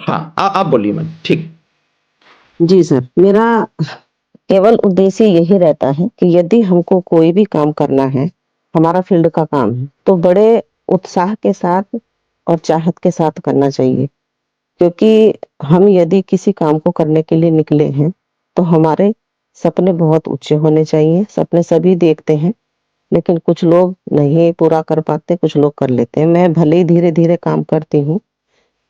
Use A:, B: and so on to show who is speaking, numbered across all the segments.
A: हाँ, आप बोलिए मैम, ठीक।
B: जी सर, मेरा केवल उद्देश्य यही रहता है कि यदि हमको कोई भी काम करना है, हमारा फ़ील्ड का काम है, तो बड़े उत्साह के साथ और चाहत के साथ करना चाहिए। क्योंकि हम यदि किसी काम को करने के लिए निकले हैं, तो हमारे सपने बहुत ऊँचे होने चाहिए। सपने सभी देखते हैं, लेकिन कुछ लोग नहीं पूरा कर पाते, कुछ लोग कर लेते हैं। मैं भले ही धीरे-धीरे काम करती हूँ,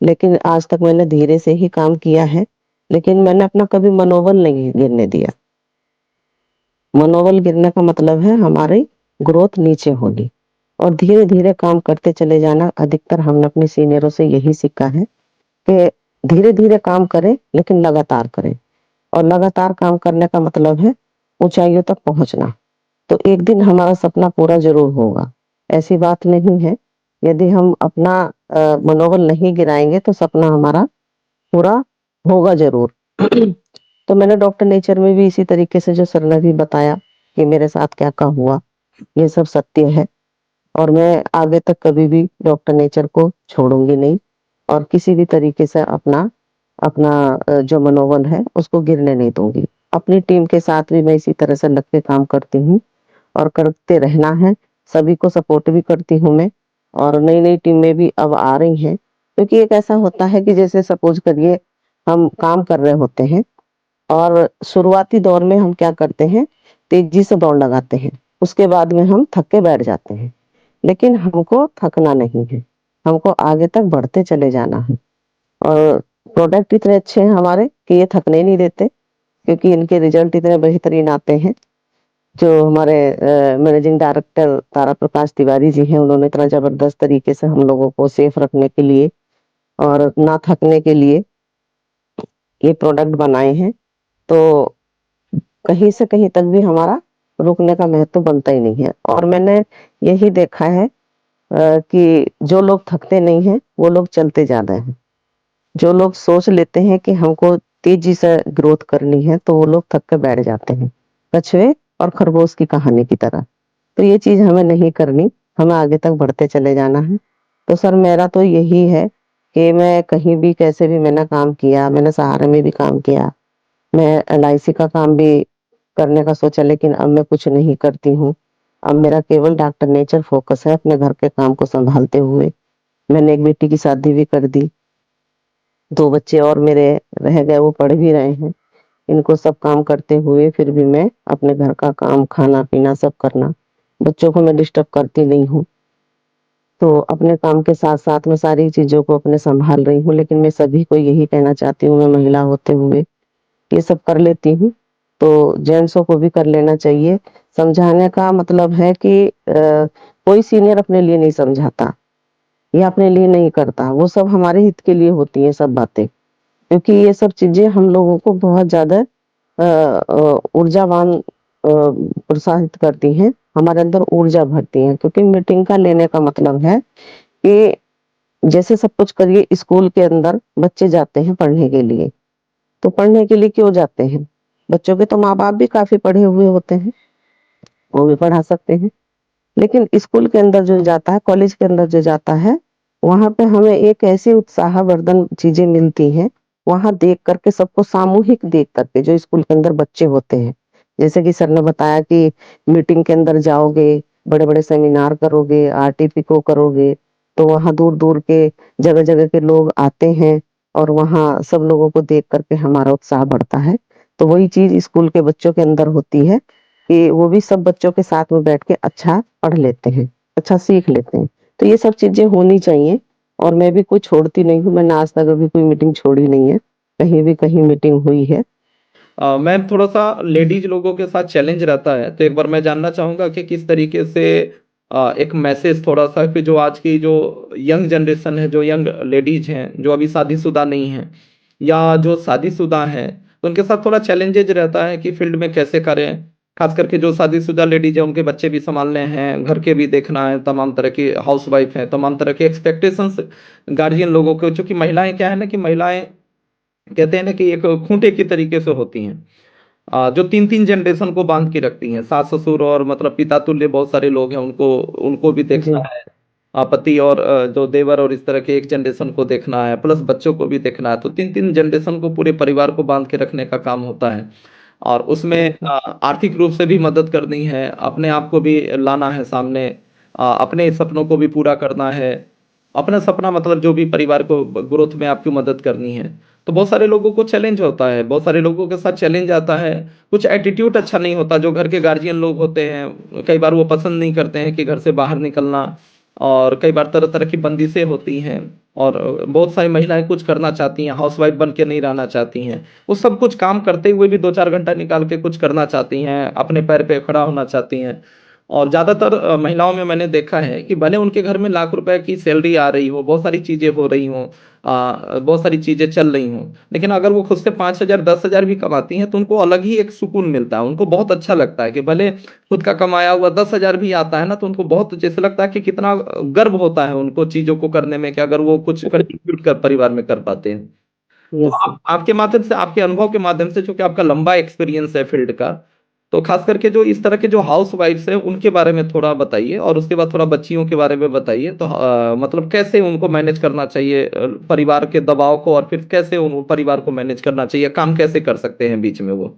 B: लेकिन आज तक मैंने धीरे से ही काम किया है, लेकिन मैंने अपना कभी मनोबल नहीं गिरने दिया। मनोबल गिरने का मतलब है हमारी ग्रोथ नीचे होगी और धीरे-धीरे काम करते चले जाना। अधिकतर हमने अपने सीनियरों से यही सीखा है कि धीरे-धीरे काम करें, लेकिन लगातार करें और लगातार काम करने का मतलब है ऊँचाइयों तक पहुँचना। तो एक दिन हमारा सपना पूरा ज़रूर होगा। ऐसी बात नहीं है, यदि हम अपना मनोबल नहीं गिराएँगे तो सपना हमारा पूरा होगा ज़रूर। तो मैंने डॉक्टर नेचर में भी इसी तरीके से जो सर ने भी बताया कि मेरे साथ क्या-क्या हुआ, ये सब सत्य है और मैं आगे तक कभी भी डॉक्टर नेचर को छोड़ूँगी नहीं और किसी भी तरीके से अपना अपना जो मनोबल है उसको गिरने नहीं दूँगी। अपनी टीम के साथ भी मैं इसी तरह से लग के काम करती हूँ और करते रहना है। सभी को सपोर्ट भी करती हूँ मैं और नई-नई टीमें भी अब आ रही हैं। क्योंकि एक ऐसा होता है कि जैसे सपोज़ करिए हम काम कर रहे होते हैं और शुरुआती दौर में हम क्या करते हैं, तेज़ी से दौड़ लगाते हैं। उसके बाद में हम थक के बैठ जाते हैं। लेकिन हमको थकना नहीं है, हमको आगे तक बढ़ते चले जाना है और प्रोडक्ट इतने अच्छे हैं हमारे कि ये थकने ही नहीं देते क्योंकि इनके रिज़ल्ट इतने बेहतरीन आते हैं। जो हमारे मैनेजिंग डायरेक्टर तारा प्रकाश तिवारी जी हैं, उन्होंने इतना ज़बरदस्त तरीके से हम लोगों को सेफ रखने के लिए और ना थकने के लिए ये प्रोडक्ट बनाए हैं। तो कहीं से कहीं तक भी हमारा रुकने का महत्व बनता ही नहीं है और मैंने यही देखा है कि जो लोग थकते नहीं हैं, वो लोग चलते ज़्यादा हैं। जो लोग सोच लेते हैं कि हमको तेज़ी से ग्रोथ करनी है, तो वो लोग थक के बैठ जाते हैं। कछुए और खरगोश की कहानी की तरह। तो ये चीज़ हमें नहीं करनी, हमें आगे तक बढ़ते चले जाना है। तो सर मेरा तो यही है कि मैं कहीं भी कैसे भी मैंने काम किया, मैंने सहारा में भी काम किया, मैं एलआईसी का काम भी करने का सोचा लेकिन अब मैं कुछ नहीं करती हूँ। अब मेरा केवल डॉक्टर नेचर फ़ोकस है अपने घर के काम को सँभालते हुए। मैंने एक बेटी की शादी भी कर दी, 2 बच्चे और मेरे रह गए, वो पढ़ भी रहे हैं। इनको सब काम करते हुए फिर भी मैं अपने घर का काम, खाना-पीना सब करना, बच्चों को मैं डिस्टर्ब करती नहीं हूँ। तो अपने काम के साथ-साथ मैं सारी चीज़ों को अपने सँभाल रही हूँ, लेकिन मैं सभी को यही कहना चाहती हूँ, मैं महिला होते हुए ये सब कर लेती हूँ, तो जेंट्सों को भी कर लेना चाहिए। समझाने का मतलब है कि कोई सीनियर अपने लिए नहीं समझाता या अपने लिए नहीं करता, वो सब हमारे हित के लिए होती हैं सब बातें। क्योंकि ये सब चीज़ें हम लोगों को बहुत ज़्यादा ऊर्जावान प्रोत्साहित करती हैं, हमारे अंदर ऊर्जा भरती हैं। क्योंकि मीटिंग का लेने का मतलब है कि जैसे सब कुछ करिए स्कूल के अंदर बच्चे जाते हैं पढ़ने के लिए, तो पढ़ने के लिए क्यों जाते हैं? बच्चों के तो माँ-बाप भी काफ़ी पढ़े हुए होते हैं, वो भी पढ़ा सकते हैं। लेकिन स्कूल के अंदर जो जाता है, कॉलेज के अंदर जो जाता है, वहाँ पे हमें एक ऐसी उत्साहवर्धन चीज़ें मिलती हैं, वहाँ देख कर के सबको सामूहिक देख कर के जो स्कूल के अंदर बच्चे होते हैं। जैसे कि सर ने बताया कि मीटिंग के अंदर जाओगे, बड़े-बड़े सेमिनार करोगे, आरटीपी को करोगे, तो वहाँ दूर-दूर के जगह-जगह के लोग आते हैं और वहाँ सब लोगों को देख कर के हमारा उत्साह बढ़ता है। तो वही चीज़ स्कूल के बच्चों के अंदर होती है कि वो भी सब बच्चों के साथ में बैठ के अच्छा पढ़ लेते हैं, अच्छा सीख लेते हैं। तो ये सब चीज़ें होनी चाहिए और मैं भी कोई छोड़ती नहीं हूँ, मैंने आज तक अभी कोई मीटिंग छोड़ी नहीं है, कहीं भी कहीं मीटिंग हुई है।
A: मैम, थोड़ा-सा लेडीज़ लोगों के साथ चैलेंज रहता है, तो एक बार मैं जानना चाहूँगा कि किस तरीके से एक मैसेज थोड़ा-सा कि जो आज की जो यंग जनरेशन है, जो यंग लेडीज़ हैं, जो अभी शादीशुदा नहीं हैं या जो शादीशुदा हैं, तो उनके साथ थोड़ा चैलेंजेज़ रहता है कि फ़ील्ड में कैसे करें? ख़ास करके जो शादीशुदा लेडीज़ हैं, उनके बच्चे भी सँभालने हैं, घर के भी देखना है, तमाम तरह की हाउसवाइफ़ हैं, तमाम तरह के एक्सपेक्टेशंस गार्जियन लोगों को, चूँकि महिलाएँ क्या है ना कि महिलाएँ कहते हैं ना कि एक खूंटे की तरीके से होती हैं। जो 3-3 जनरेशन को बाँध के रखती हैं, सास-ससुर और मतलब पिता तुल्य बहुत सारे लोग हैं, उनको उनको भी
B: जी,
A: देखना है। पति और जो देवर और इस तरह के एक जनरेशन को देखना है, प्लस बच्चों को भी देखना है, तो 3-3 जनरेशन को, पूरे परिवार को बांध के रखने का काम होता है। और उसमें
B: बिल्कुल।
A: आर्थिक रूप से भी मदद करनी है, अपने आप को भी लाना है सामने, अपने सपनों को भी पूरा करना है। अपना सपना मतलब जो भी परिवार को ग्रोथ में आपकी मदद करनी है। तो बहुत सारे लोगों को चैलेंज होता है, बहुत सारे लोगों के साथ चैलेंज आता है। कुछ एटीट्यूड अच्छा नहीं होता, जो घर के गार्जियन लोग होते हैं, कई बार वो पसंद नहीं करते हैं कि घर से बाहर निकलना, और कई बार तरह तरह की बंदिशें होती हैं। और बहुत सारी महिलाएं कुछ करना चाहती हैं, हाउसवाइफ बन के नहीं रहना चाहती हैं। वो सब कुछ काम करते हुए भी 2-4 घंटा निकाल के कुछ करना चाहती हैं, अपने पैर पे खड़ा होना चाहती हैं। और ज़्यादातर महिलाओं में मैंने देखा है कि भले उनके घर में लाख रुपए की सैलरी आ रही हो, बहुत सारी चीज़ें हो रही हों, बहुत सारी चीज़ें चल रही हों, लेकिन अगर वो खुद से 5,000 10,000 भी कमाती हैं, तो उनको अलग ही एक सुकून मिलता है। उनको बहुत अच्छा लगता है कि भले खुद का कमाया हुआ 10,000 भी आता है ना, तो उनको बहुत जैसे लगता है कि कितना गर्व होता है उनको चीज़ों को करने में, कि अगर वो कुछ कंट्रीब्यूट कर परिवार में कर पाते हैं। तो
B: यस सर।
A: आप, आपके माध्यम से, आपके अनुभव के माध्यम से, चूंकि आपका लंबा एक्सपीरियंस है फील्ड का, तो खास करके जो इस तरह के जो हाउस वाइफ्स हैं उनके बारे में थोड़ा बताइए, और उसके बाद थोड़ा बच्चियों के बारे में बताइए। तो मतलब कैसे उनको मैनेज करना चाहिए, परिवार के दबाव को, और फिर कैसे उन परिवार को मैनेज करना चाहिए, काम कैसे कर सकते हैं बीच में वो।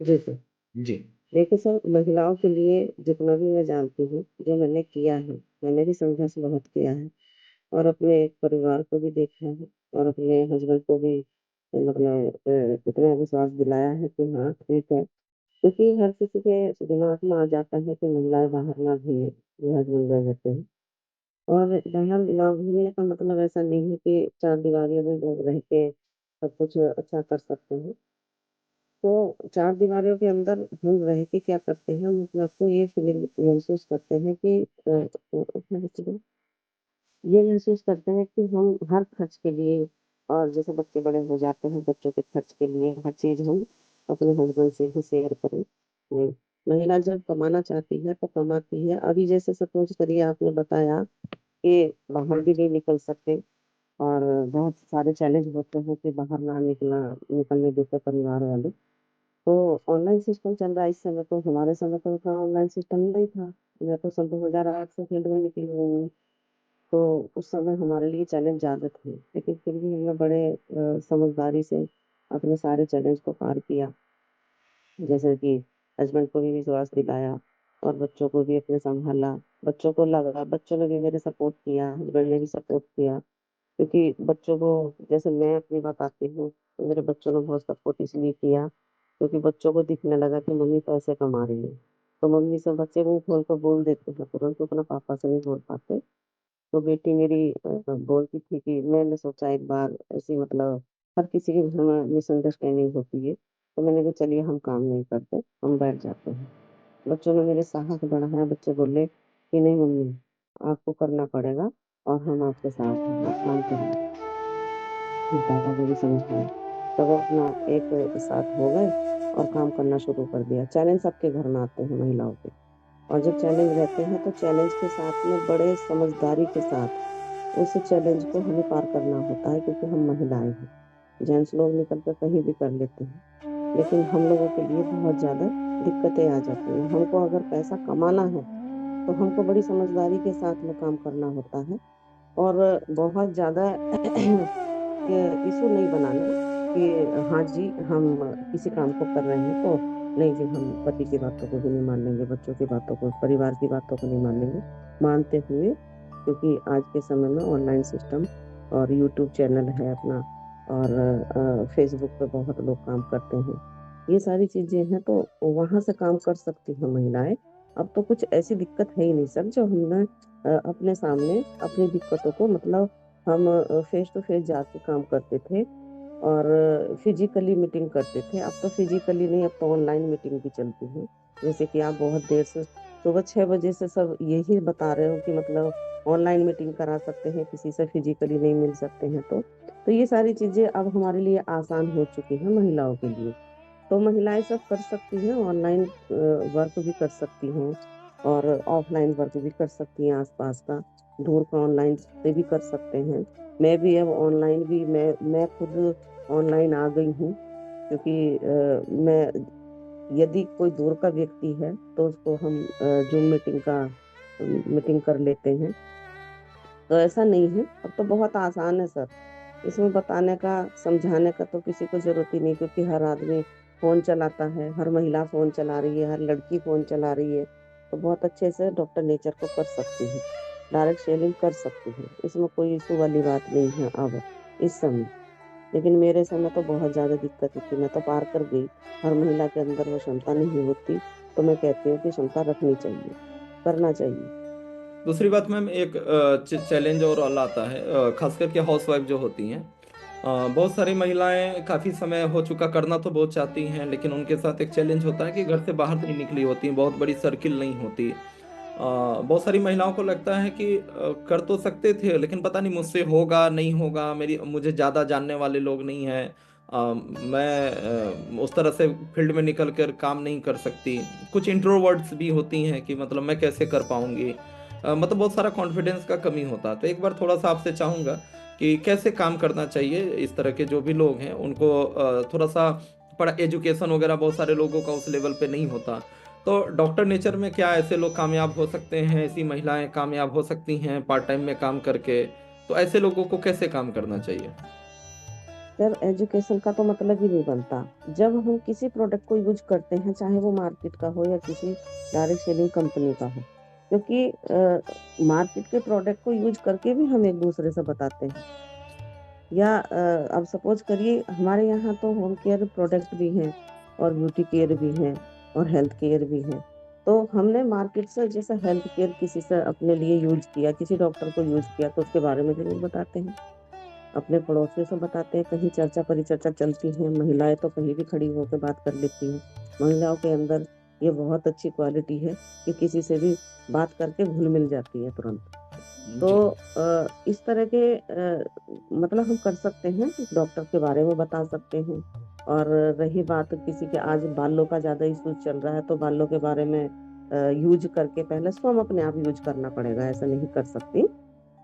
B: जी सर।
A: जी।
B: देखिए सर, महिलाओं के लिए जितना भी मैं जानती हूँ, जो मैंने किया है, मैंने भी संघर्ष बहुत किया है, और अपने एक परिवार को भी देखा है, और अपने हस्बैंड को भी मतलब इतना विश्वास दिलाया है कि हाँ ठीक है। क्योंकि हर किसी के दिमाग में आ जाता है कि महिलाएं बाहर ना घूमे, ये हस्बैंड रह जाते हैं। और बाहर ना घूमने का मतलब ऐसा नहीं है कि चार दीवारियों में लोग रह के सब कुछ अच्छा कर सकते हैं। तो चार दीवारों के अंदर हम रह के क्या करते हैं, हम अपने आप को ये फीलिंग महसूस करते हैं कि ये महसूस करते हैं कि हम हर खर्च के लिए, और जैसे बच्चे बड़े हो जाते हैं, बच्चों के खर्च के लिए हर चीज़ हम अपने हस्बैंड से ही शेयर करें। महिला जब कमाना चाहती है तो कमाती है। अभी जैसे सपोज़ करिए आपने बताया कि बाहर भी नहीं निकल सकते, और बहुत सारे चैलेंज होते हैं कि बाहर ना निकलने देते परिवार वाले। तो ऑनलाइन सिस्टम चल रहा है इस समय, तो हमारे समय तो उतना ऑनलाइन सिस्टम नहीं था। मैं तो सन 2008 से फील्ड में निकली हुई हूँ। तो उस समय हमारे लिए चैलेंज ज़्यादा थे, लेकिन फिर भी हमने बड़े समझदारी से अपने सारे चैलेंज को पार किया। जैसे कि हस्बैंड को भी विश्वास दिलाया, और बच्चों को भी अपने सँभाला। बच्चों को लगा, बच्चों ने भी मेरे सपोर्ट किया, हस्बैंड ने भी सपोर्ट किया। क्योंकि बच्चों को, जैसे मैं अपनी बताती हूँ, तो मेरे बच्चों ने बहुत सपोर्ट इसलिए किया क्योंकि बच्चों को दिखने लगा कि मम्मी पैसे कमा रही है। तो मम्मी से बच्चे मुँह खोल कर बोल देते हैं, तुरंत अपना पापा से नहीं बोल पाते। तो बेटी मेरी बोलती थी कि मैंने सोचा एक बार ऐसे मतलब हर किसी के घर में मिसअंडरस्टैंडिंग होती है, तो मैंने कहा चलिए हम काम नहीं करते, हम बैठ जाते हैं। बच्चों ने मेरे साहस बढ़ाया, बच्चे बोले कि नहीं मम्मी, आपको करना पड़ेगा, और हम आपके साथ हैं, आप काम करिए। फिर पापा को भी समझाया, तब वो अपना एक साथ हो गए और काम करना शुरू कर दिया। चैलेंज सबके घर में आते हैं महिलाओं के, और जब चैलेंज रहते हैं तो चैलेंज के साथ में बड़े समझदारी के साथ उस चैलेंज को हमें पार करना होता है, क्योंकि हम महिलाएं हैं। जेंट्स लोग निकल कर कहीं भी कर लेते हैं, लेकिन हम लोगों के लिए बहुत ज़्यादा दिक्कतें आ जाती हैं। हमको अगर पैसा कमाना है, तो हमको बड़ी समझदारी के साथ में काम करना होता है, और बहुत ज़्यादा इश्यू नहीं बनाना कि हाँ जी, हम किसी काम को कर रहे हैं तो नहीं जी, हम पति की बातों को भी नहीं मान लेंगे, बच्चों की बातों को, परिवार की बातों को नहीं मानेंगे। मानते हुए, क्योंकि आज के समय में ऑनलाइन सिस्टम और यूट्यूब चैनल है अपना, और फेसबुक पे बहुत लोग काम करते हैं। ये सारी चीज़ें हैं, तो वहाँ से काम कर सकती हैं महिलाएँ। अब तो कुछ ऐसी दिक्कत है ही नहीं सर, जो हमने अपने सामने अपनी दिक्कतों को मतलब हम फेस टू फेस जाके काम करते थे, और फिजिकली मीटिंग करते थे। अब तो फिजिकली नहीं, अब तो ऑनलाइन मीटिंग भी चलती है। जैसे कि आप बहुत देर से सुबह 6 बजे से सब यही बता रहे हो कि मतलब ऑनलाइन मीटिंग करा सकते हैं, किसी से फिजिकली नहीं मिल सकते हैं तो। तो ये सारी चीज़ें अब हमारे लिए आसान हो चुकी हैं महिलाओं के लिए। तो महिलाएँ सब कर सकती हैं, ऑनलाइन वर्क भी कर सकती हैं, और ऑफलाइन वर्क भी कर सकती हैं आस-पास का। दूर का ऑनलाइन से भी कर सकते हैं। मैं भी अब ऑनलाइन भी मैं खुद ऑनलाइन आ गई हूँ, क्योंकि मैं, यदि कोई दूर का व्यक्ति है तो उसको हम ज़ूम मीटिंग का मीटिंग कर लेते हैं। तो ऐसा नहीं है, अब तो बहुत आसान है सर। इसमें बताने का, समझाने का तो किसी को जरूरत ही नहीं, क्योंकि हर आदमी फोन चलाता है, हर महिला फोन चला रही है, हर लड़की फोन चला रही है। तो बहुत अच्छे से डॉक्टर नेचर को कर सकती है, डायरेक्ट सेलिंग कर सकती है, इसमें कोई इशू वाली बात नहीं है अब इस समय। लेकिन मेरे समय तो बहुत ज्यादा दिक्कत थी, मैं तो पार कर गई। हर महिला के अंदर वो क्षमता नहीं होती, तो मैं कहती हूँ कि क्षमता रखनी चाहिए, करना चाहिए।
A: दूसरी बात मैम, एक चैलेंज और आता है, खास करके हाउसवाइफ जो होती हैं। बहुत सारी महिलाएं काफ़ी समय हो चुका, करना तो बहुत चाहती हैं, लेकिन उनके साथ एक चैलेंज होता है कि घर से बाहर नहीं निकली होती, बहुत बड़ी सर्किल नहीं होती। बहुत सारी महिलाओं को लगता है कि कर तो सकते थे, लेकिन पता नहीं मुझसे होगा नहीं होगा, मुझे ज़्यादा जानने वाले लोग नहीं हैं। मैं उस तरह से फील्ड में निकल कर काम नहीं कर सकती। कुछ इंट्रोवर्ट्स भी होती हैं कि मतलब मैं कैसे कर पाऊंगी। मतलब बहुत सारा कॉन्फिडेंस का कमी होता है। तो एक बार थोड़ा सा आपसे चाहूँगा कि कैसे काम करना चाहिए इस तरह के जो भी लोग हैं उनको। थोड़ा सा पढ़ा, एजुकेशन वगैरह बहुत सारे लोगों का उस लेवल पे नहीं होता। तो डॉक्टर नेचर में क्या ऐसे लोग कामयाब हो सकते हैं, ऐसी महिलाएं कामयाब हो सकती हैं पार्ट टाइम में काम करके? तो ऐसे लोगों को कैसे काम करना चाहिए?
B: सर एजुकेशन का तो मतलब ही नहीं बनता। जब हम किसी प्रोडक्ट को यूज करते हैं, चाहे वो मार्केट का हो या किसी डायरेक्ट सेलिंग कंपनी का हो, क्योंकि मार्केट के प्रोडक्ट को यूज करके भी हम एक दूसरे से बताते हैं। या अब सपोज करिए, हमारे यहाँ तो होम केयर प्रोडक्ट भी हैं, और ब्यूटी केयर भी हैं, और हेल्थ केयर भी हैं। तो हमने मार्केट से जैसे हेल्थ केयर किसी से अपने लिए यूज किया, किसी डॉक्टर को यूज किया, तो उसके बारे में जरूर बताते हैं। अपने पड़ोसियों से बताते हैं, कहीं चर्चा परिचर्चा चलती है, महिलाएं तो कहीं भी खड़ी होकर बात कर लेती हैं। महिलाओं के अंदर ये बहुत अच्छी क्वालिटी है कि किसी से भी बात करके घुल मिल जाती है तुरंत। तो
A: जी।
B: इस तरह के मतलब हम कर सकते हैं, डॉक्टर के बारे में बता सकते हैं। और रही बात किसी के, आज बालों का ज्यादा इशू चल रहा है, तो बालों के बारे में यूज करके पहले स्वयं अपने आप यूज करना पड़ेगा, ऐसा नहीं कर सकती।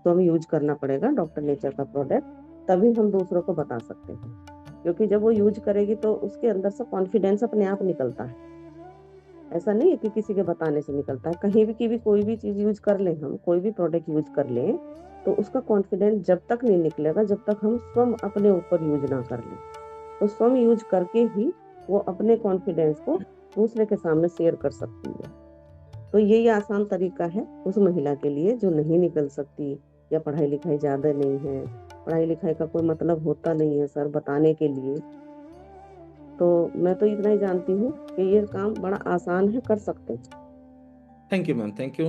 B: तो हमें यूज करना पड़ेगा डॉक्टर नेचर का प्रोडक्ट, तभी हम दूसरों को बता सकते हैं। क्योंकि जब वो यूज करेगी तो उसके अंदर से कॉन्फिडेंस अपने आप निकलता है। ऐसा नहीं है कि किसी के बताने से निकलता है। कहीं भी की भी कोई भी चीज यूज कर ले, हम कोई भी प्रोडक्ट यूज कर लें, तो उसका कॉन्फिडेंस जब तक नहीं निकलेगा, जब तक हम स्वयं अपने ऊपर यूज ना कर लें। तो स्वयं यूज करके ही वो अपने कॉन्फिडेंस को दूसरे के सामने शेयर कर सकती है। तो यही आसान तरीका है उस महिला के लिए जो नहीं निकल सकती, या पढ़ाई लिखाई ज्यादा नहीं है। पढ़ाई लिखाई का कोई मतलब होता नहीं है सर बताने के लिए। तो मैं तो इतना ही जानती हूँ कि ये काम बड़ा आसान है, कर सकते हैं।
A: Thank you ma'am, thank you.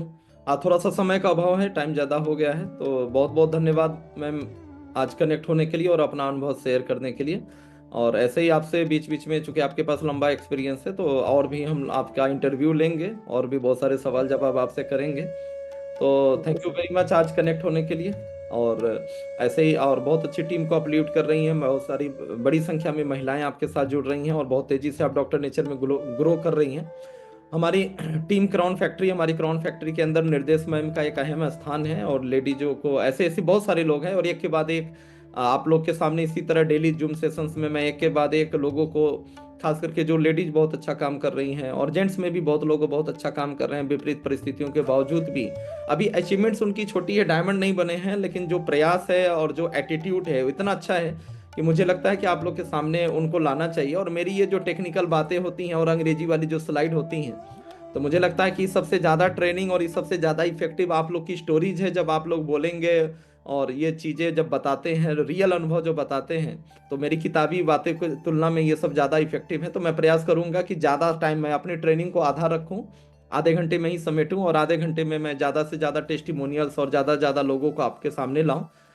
A: थोड़ा सा समय का अभाव है, टाइम ज़्यादा हो गया है, तो बहुत बहुत धन्यवाद मैम आज कनेक्ट होने के लिए और अपना अनुभव शेयर करने के लिए। और ऐसे ही आपसे बीच बीच में, चूंकि आपके पास लंबा एक्सपीरियंस है, तो और भी हम आपका इंटरव्यू लेंगे और भी बहुत सारे सवाल जवाब आपसे करेंगे। तो
B: okay
A: thank you
B: sir.
A: Very much आज कनेक्ट होने के लिए। और ऐसे ही, और बहुत अच्छी टीम को आप लीड कर रही हैं, बहुत सारी बड़ी संख्या में महिलाएं आपके साथ जुड़ रही हैं और बहुत तेजी से आप डॉक्टर नेचर में ग्रो कर रही हैं। हमारी टीम क्राउन फैक्ट्री, हमारी क्राउन फैक्ट्री के अंदर निर्देश मैम का एक अहम स्थान है, और लेडीजों को ऐसे ऐसे बहुत सारे लोग हैं, और एक के बाद एक आप लोग के सामने इसी तरह डेली जूम सेशंस में मैं एक के बाद एक लोगों को, खास करके जो लेडीज बहुत अच्छा काम कर रही हैं, और जेंट्स में भी बहुत लोग बहुत अच्छा काम कर रहे हैं विपरीत परिस्थितियों के बावजूद भी। अभी अचीवमेंट्स उनकी छोटी है, डायमंड नहीं बने हैं, लेकिन जो प्रयास है और जो एटीट्यूड है वो इतना अच्छा है कि मुझे लगता है कि आप लोग के सामने उनको लाना चाहिए। और मेरी ये जो टेक्निकल बातें होती हैं और अंग्रेजी वाली जो स्लाइड होती हैं, तो मुझे लगता है कि इस सबसे ज़्यादा ट्रेनिंग और इस सबसे ज़्यादा इफेक्टिव आप लोग की स्टोरीज है, जब आप लोग बोलेंगे और ये चीज़ें जब बताते हैं, रियल अनुभव जो बताते हैं, तो मेरी किताबी बातें की तुलना में ये सब ज़्यादा इफेक्टिव है। तो मैं प्रयास करूंगा कि ज़्यादा टाइम मैं अपनी ट्रेनिंग को आधा रखूं, आधे घंटे में ही समेटूं, और आधे घंटे में मैं ज़्यादा से ज़्यादा टेस्टिमोनियल्स और ज़्यादा से ज़्यादा लोगों को आपके सामने लाऊं,